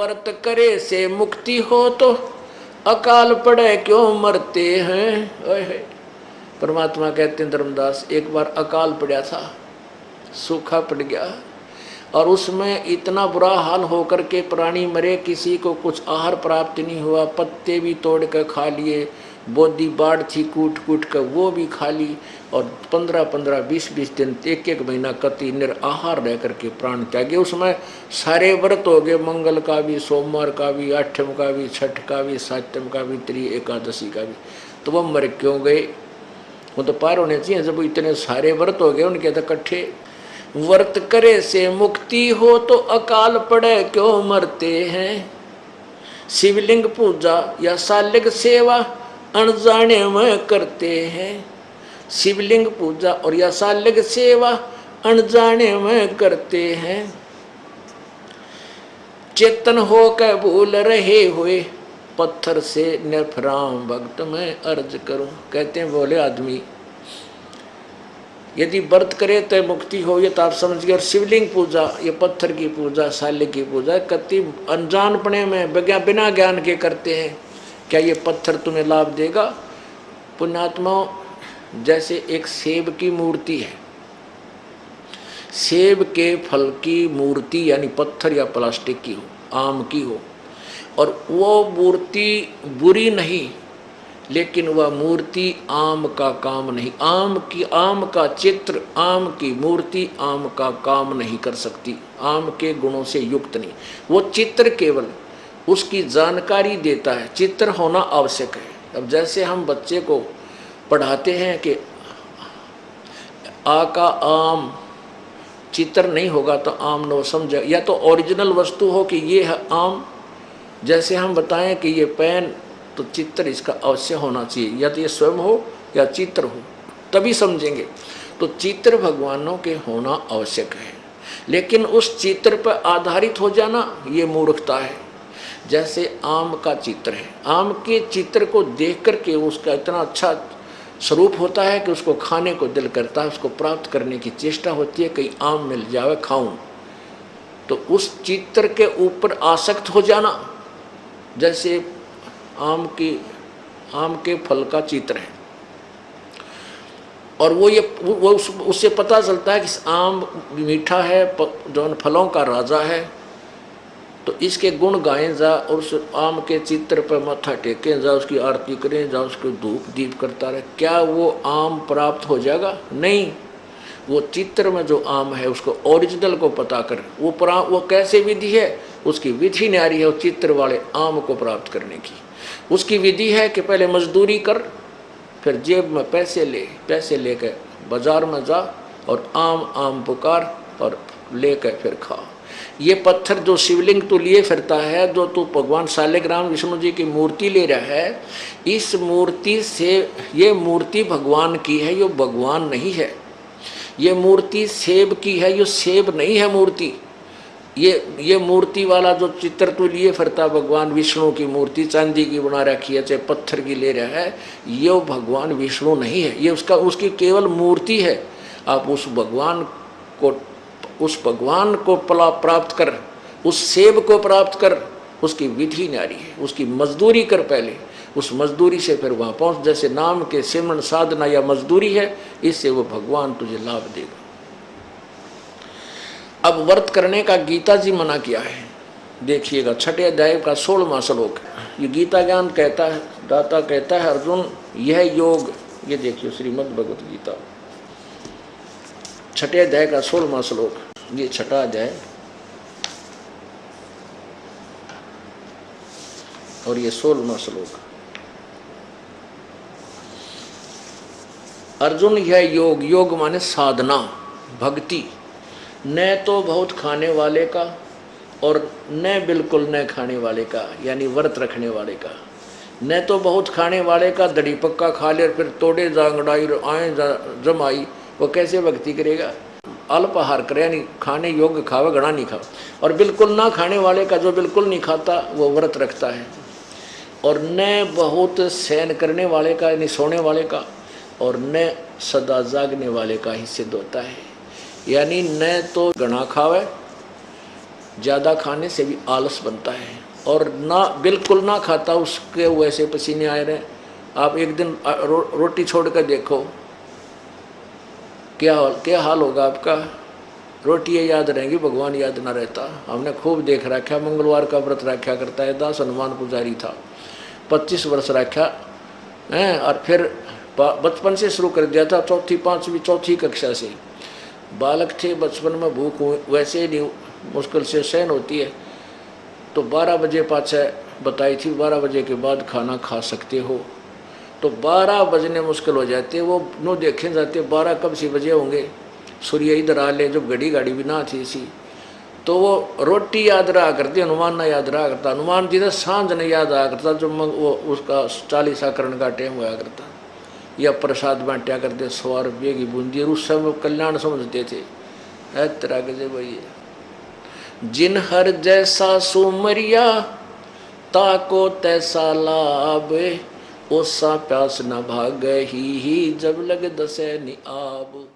व्रत करे से मुक्ति हो तो अकाल पड़े क्यों मरते हैं। ओए परमात्मा कहते हैं धर्मदास, एक बार अकाल पड़ा था, सूखा पड़ गया और उसमें इतना बुरा हाल होकर के प्राणी मरे, किसी को कुछ आहार प्राप्त नहीं हुआ, पत्ते भी तोड़ कर खा लिए, बोदी बाढ़ थी कूट कूट कर वो भी खा ली और 15-15, 20-20 दिन, एक महीना कति निराहार रह करके प्राण त्यागे। उसमें सारे व्रत हो गए, मंगल का भी, सोमवार का भी, आठम का भी, छठ का भी, सातम का भी, त्रि एकादशी का भी। तो वो मर क्यों गए? वो तो पार होने चाहिए जब इतने सारे व्रत हो गए उनके तो इकट्ठे। व्रत करे से मुक्ति हो तो अकाल पड़े क्यों मरते हैं। शिवलिंग पूजा या सालिग सेवा अनजाने में करते हैं। शिवलिंग पूजा और या सालिग सेवा अनजाने में करते हैं। चेतन हो के भूल रहे हुए पत्थर से निर्भराम भक्त में अर्ज करूं। कहते हैं बोले आदमी यदि व्रत करे तो मुक्ति हो, ये तो आप समझ गए। और शिवलिंग पूजा, ये पत्थर की पूजा, सालिग की पूजा कति अनजानपने में बिना ज्ञान के करते हैं। क्या ये पत्थर तुम्हें लाभ देगा? पुण्यात्मा, जैसे एक सेब की मूर्ति है, सेब के फल की मूर्ति यानी पत्थर या प्लास्टिक की हो, आम की हो, और वो मूर्ति बुरी नहीं, लेकिन वह मूर्ति आम का काम नहीं, आम का चित्र, आम की मूर्ति आम का काम नहीं कर सकती, आम के गुणों से युक्त नहीं। वो चित्र केवल उसकी जानकारी देता है, चित्र होना आवश्यक है। अब जैसे हम बच्चे को पढ़ाते हैं कि आ का आम, चित्र नहीं होगा तो आम न समझे, या तो ओरिजिनल वस्तु हो कि ये है आम। जैसे हम बताएं कि ये पेन, तो चित्र इसका अवश्य होना चाहिए, या तो ये स्वयं हो या चित्र हो, तभी समझेंगे। तो चित्र भगवानों के होना आवश्यक है, लेकिन उस चित्र पर आधारित हो जाना ये मूर्खता है। जैसे आम का चित्र है, आम के चित्र को देख करके उसका इतना अच्छा स्वरूप होता है कि उसको खाने को दिल करता है, उसको प्राप्त करने की चेष्टा होती है, कहीं आम मिल जाए खाऊं। तो उस चित्र के ऊपर आसक्त हो जाना, जैसे आम के फल का चित्र है, और वो उससे पता चलता है कि आम मीठा है, जो फलों का राजा है, तो इसके गुण गाएं जा और उस आम के चित्र पर माथा टेकें जा, उसकी आरती करें जा, उसको धूप दीप करता रहे। क्या वो आम प्राप्त हो जाएगा? नहीं। वो चित्र में जो आम है उसको ओरिजिनल को पता कर, वो कैसे विधि है, उसकी विधि न्यारी है वो चित्र वाले आम को प्राप्त करने की। उसकी विधि है कि पहले मजदूरी कर, फिर जेब में पैसे लेकर बाजार में जा और आम पुकार और लेकर फिर खा। ये पत्थर जो शिवलिंग तू लिए फिरता है, जो तू भगवान शालिग्राम विष्णु जी की मूर्ति ले रहा है, इस मूर्ति से, ये मूर्ति भगवान की है, ये भगवान नहीं है। ये मूर्ति सेब की है, ये सेब नहीं है मूर्ति। ये मूर्ति वाला जो चित्र तू लिए फिरता, भगवान विष्णु की मूर्ति चांदी की बना रखी है, चाहे पत्थर की ले रहा है, ये भगवान विष्णु नहीं है, ये उसकी केवल मूर्ति है। आप उस भगवान को प्राप्त कर, उस सेब को प्राप्त कर, उसकी विधि न्यारी है, उसकी मजदूरी कर पहले, उस मजदूरी से फिर वहाँ पहुँच। जैसे नाम के सिमरन साधना या मजदूरी है, इससे वो भगवान तुझे लाभ देगा। अब व्रत करने का गीता जी मना किया है, देखिएगा 6 अध्याय का 16वां श्लोक। ये गीता ज्ञान कहता है, दाता कहता है अर्जुन यह योग, ये देखिए श्रीमद् भगवत गीता 6 अध्याय का 16वां श्लोक, ये 6वां अध्याय और ये 16वां श्लोक। अर्जुन यह योग, योग माने साधना, भक्ति, न तो बहुत खाने वाले का और न बिल्कुल न खाने वाले का, यानी व्रत रखने वाले का। न तो बहुत खाने वाले का दड़ी पक्का खा ले फिर तोड़े जांगड़ाई आए जमाई, वो कैसे भक्ति करेगा? अल्पाहार करे, यानी खाने योग्य खावे, घना नहीं खावे। और बिल्कुल ना खाने वाले का, जो बिल्कुल नहीं खाता, वो व्रत रखता है। और न बहुत सहन करने वाले का, यानी सोने वाले का, और न सदा जागने वाले का ही सिद्ध होता है। यानी न तो घना खावे, ज़्यादा खाने से भी आलस बनता है, और ना बिल्कुल ना खाता उसके वैसे पसीने आए रहे। आप एक दिन रोटी छोड़ कर देखो क्या हाल होगा आपका। रोटी याद रहेंगी, भगवान याद ना रहता। हमने खूब देख रखा, मंगलवार का व्रत रखा करता है, 10 हनुमान पुजारी था, 25 वर्ष रखा है, और फिर बचपन से शुरू कर दिया था, चौथी कक्षा से। बालक थे, बचपन में भूख वैसे ही मुश्किल से सहन होती है, तो 12 बजे पाछे बताई थी, 12 बजे के बाद खाना खा सकते हो। तो 12 बजने मुश्किल हो जाते, वो नो देखे जाते 12 कब से बजे होंगे, सूर्य इधर आ ले, जब गाड़ी भी ना थी सी। तो वो रोटी याद रहा करती, हनुमान ना याद रहा करता। हनुमान जी ने सांझ ने याद आया करता, जब वो उसका 40 का टाइम हुआ करता, या प्रसाद बांटा करते 100 रुपये की बूंदी, और उस समय कल्याण समझते थे। है तरह के भैया, जिन हर जैसा सुमरिया ताको तैसा लाभ, ओसा प्यास न भाग ही जब लग दसे नि आब।